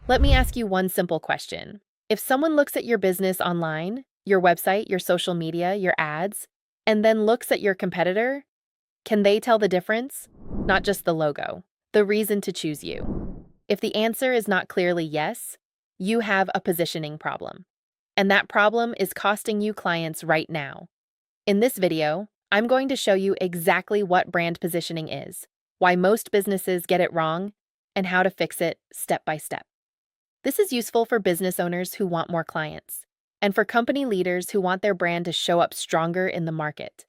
Let me ask you one simple question. If someone looks at your business online, your website, your social media, your ads, and then looks at your competitor, can they tell the difference? Not just the logo, the reason to choose you. If the answer is not clearly yes, you have a positioning problem. And that problem is costing you clients right now. In this video, I'm going to show you exactly what brand positioning is, why most businesses get it wrong, and how to fix it step by step. This is useful for business owners who want more clients, and for company leaders who want their brand to show up stronger in the market.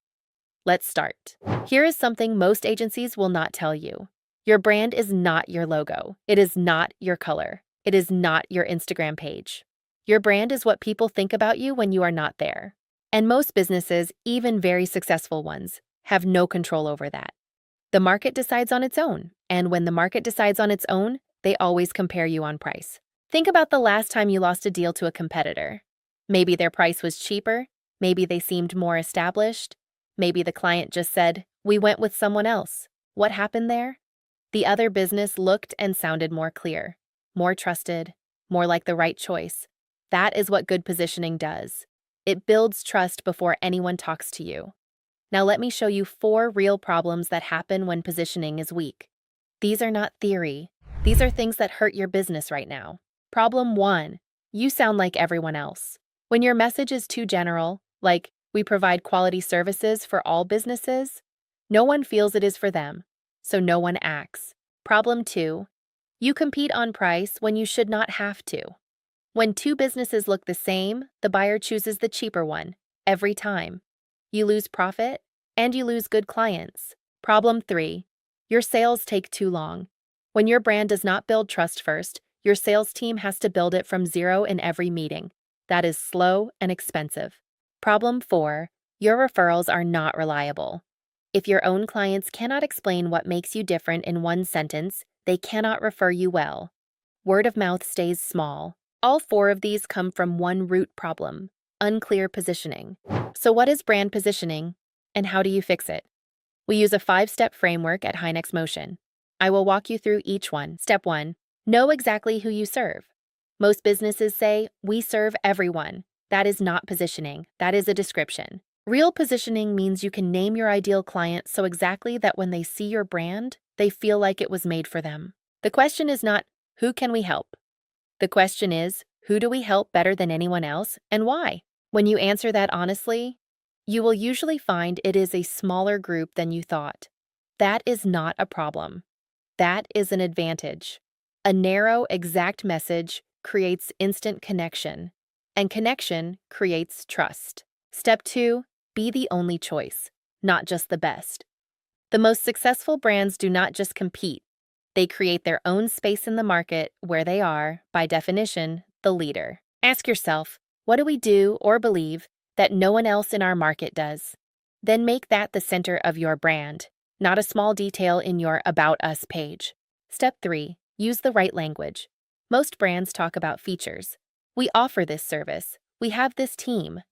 Let's start. Here is something most agencies will not tell you. Your brand is not your logo. It is not your color. It is not your Instagram page. Your brand is what people think about you when you are not there. And most businesses, even very successful ones, have no control over that. The market decides on its own, and when the market decides on its own, they always compare you on price. Think about the last time you lost a deal to a competitor. Maybe their price was cheaper, maybe they seemed more established, maybe the client just said, "We went with someone else." What happened there? The other business looked and sounded more clear, more trusted, more like the right choice. That is what good positioning does. It builds trust before anyone talks to you. Now let me show you 4 real problems that happen when positioning is weak. These are not theory. These are things that hurt your business right now. Problem 1. You sound like everyone else. When your message is too general, like, "We provide quality services for all businesses," no one feels it is for them, so no one acts. Problem 2. You compete on price when you should not have to. When 2 businesses look the same, the buyer chooses the cheaper one, every time. You lose profit, and you lose good clients. Problem 3. Your sales take too long. When your brand does not build trust first, your sales team has to build it from zero in every meeting. That is slow and expensive. Problem 4. Your referrals are not reliable. If your own clients cannot explain what makes you different in one sentence, they cannot refer you well. Word of mouth stays small. All 4 of these come from one root problem: unclear positioning. So what is brand positioning, and how do you fix it? We use a 5-step framework at Hynex Motion. I will walk you through each one. Step 1. Know exactly who you serve. Most businesses say, "We serve everyone." That is not positioning. That is a description. Real positioning means you can name your ideal client so exactly that when they see your brand, they feel like it was made for them. The question is not, "Who can we help?" The question is, "Who do we help better than anyone else, and why?" When you answer that honestly, you will usually find it is a smaller group than you thought. That is not a problem. That is an advantage. A narrow, exact message creates instant connection, and connection creates trust. Step 2, be the only choice, not just the best. The most successful brands do not just compete. They create their own space in the market where they are, by definition, the leader. Ask yourself, what do we do or believe that no one else in our market does? Then make that the center of your brand, not a small detail in your About Us page. Step 3, use the right language. Most brands talk about features. We offer this service. We have this team.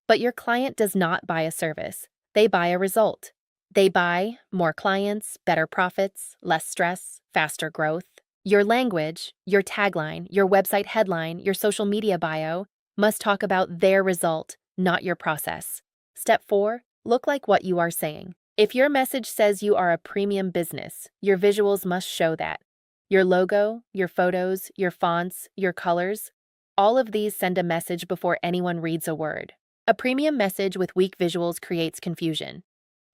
But your client does not buy a service. They buy a result. They buy more clients, better profits, less stress, faster growth. Your language, your tagline, your website headline, your social media bio must talk about their result, not your process. Step 4, look like what you are saying. If your message says you are a premium business, your visuals must show that. Your logo, your photos, your fonts, your colors, all of these send a message before anyone reads a word. A premium message with weak visuals creates confusion.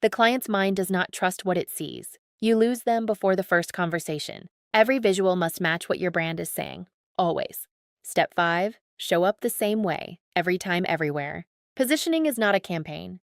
The client's mind does not trust what it sees. You lose them before the first conversation. Every visual must match what your brand is saying, always. Step 5, show up the same way, every time, everywhere. Positioning is not a campaign.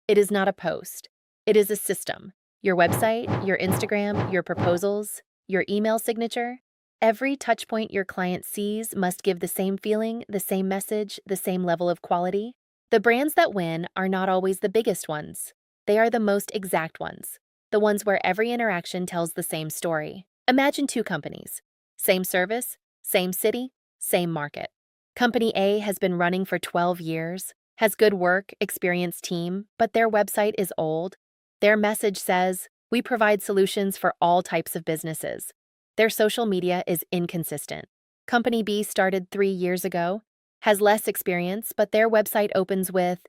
It is not a post. It is a system. Your website, your Instagram, your proposals, your email signature. Every touchpoint your client sees must give the same feeling, the same message, the same level of quality. The brands that win are not always the biggest ones. They are the most exact ones, the ones where every interaction tells the same story. Imagine 2 companies. Same service, same city, same market. Company A has been running for 12 years, has good work, experienced team, but their website is old. Their message says, "We provide solutions for all types of businesses." Their social media is inconsistent. Company B started 3 years ago, has less experience, but their website opens with,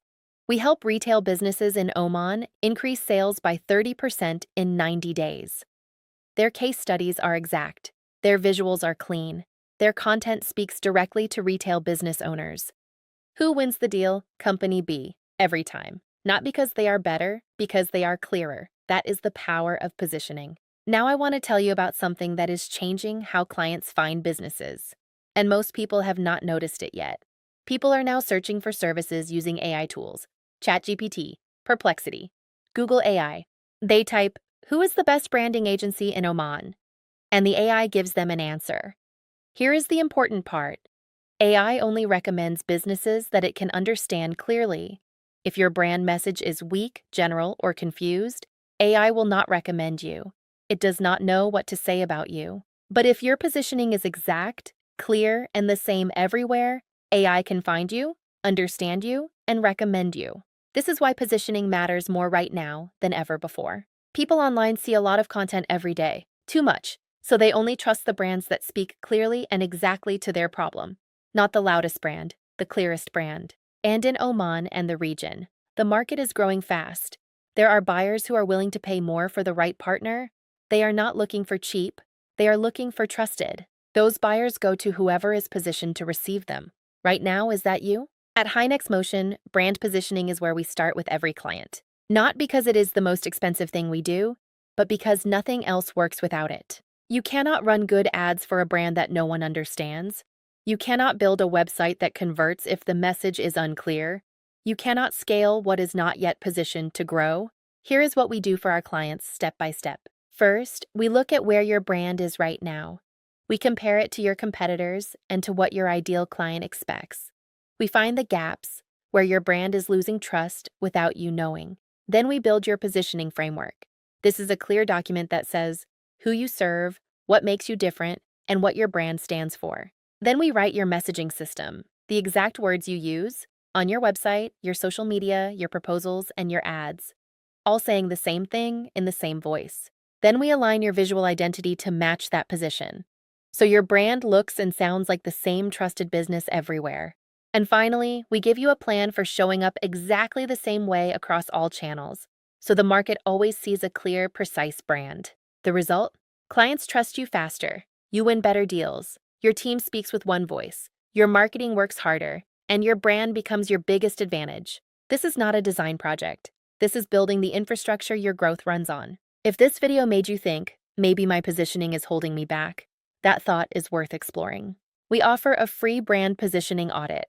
"We help retail businesses in Oman increase sales by 30% in 90 days." Their case studies are exact. Their visuals are clean. Their content speaks directly to retail business owners. Who wins the deal? Company B, every time. Not because they are better, because they are clearer. That is the power of positioning. Now I want to tell you about something that is changing how clients find businesses. And most people have not noticed it yet. People are now searching for services using AI tools. ChatGPT, Perplexity, Google AI. They type, "Who is the best branding agency in Oman?" And the AI gives them an answer. Here is the important part. AI only recommends businesses that it can understand clearly. If your brand message is weak, general, or confused, AI will not recommend you. It does not know what to say about you. But if your positioning is exact, clear, and the same everywhere, AI can find you, understand you, and recommend you. This is why positioning matters more right now than ever before. People online see a lot of content every day, too much, so they only trust the brands that speak clearly and exactly to their problem. Not the loudest brand, the clearest brand. And in Oman and the region, the market is growing fast. There are buyers who are willing to pay more for the right partner. They are not looking for cheap, they are looking for trusted. Those buyers go to whoever is positioned to receive them. Right now, is that you? At Hynex Motion, brand positioning is where we start with every client. Not because it is the most expensive thing we do, but because nothing else works without it. You cannot run good ads for a brand that no one understands. You cannot build a website that converts if the message is unclear. You cannot scale what is not yet positioned to grow. Here is what we do for our clients step by step. First, we look at where your brand is right now. We compare it to your competitors and to what your ideal client expects. We find the gaps where your brand is losing trust without you knowing. Then we build your positioning framework. This is a clear document that says who you serve, what makes you different, and what your brand stands for. Then we write your messaging system, the exact words you use, on your website, your social media, your proposals, and your ads, all saying the same thing in the same voice. Then we align your visual identity to match that position, so your brand looks and sounds like the same trusted business everywhere. And finally, we give you a plan for showing up exactly the same way across all channels, so the market always sees a clear, precise brand. The result? Clients trust you faster, you win better deals, your team speaks with one voice, your marketing works harder, and your brand becomes your biggest advantage. This is not a design project. This is building the infrastructure your growth runs on. If this video made you think, maybe my positioning is holding me back, that thought is worth exploring. We offer a free brand positioning audit.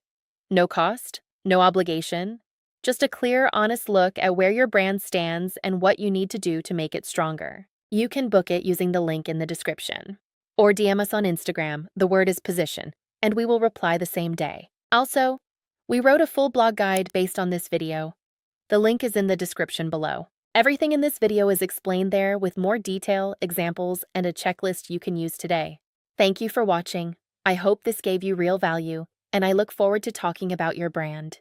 No cost, no obligation, just a clear, honest look at where your brand stands and what you need to do to make it stronger. You can book it using the link in the description. Or DM us on Instagram, the word is position, and we will reply the same day. Also, we wrote a full blog guide based on this video. The link is in the description below. Everything in this video is explained there with more detail, examples, and a checklist you can use today. Thank you for watching. I hope this gave you real value, and I look forward to talking about your brand.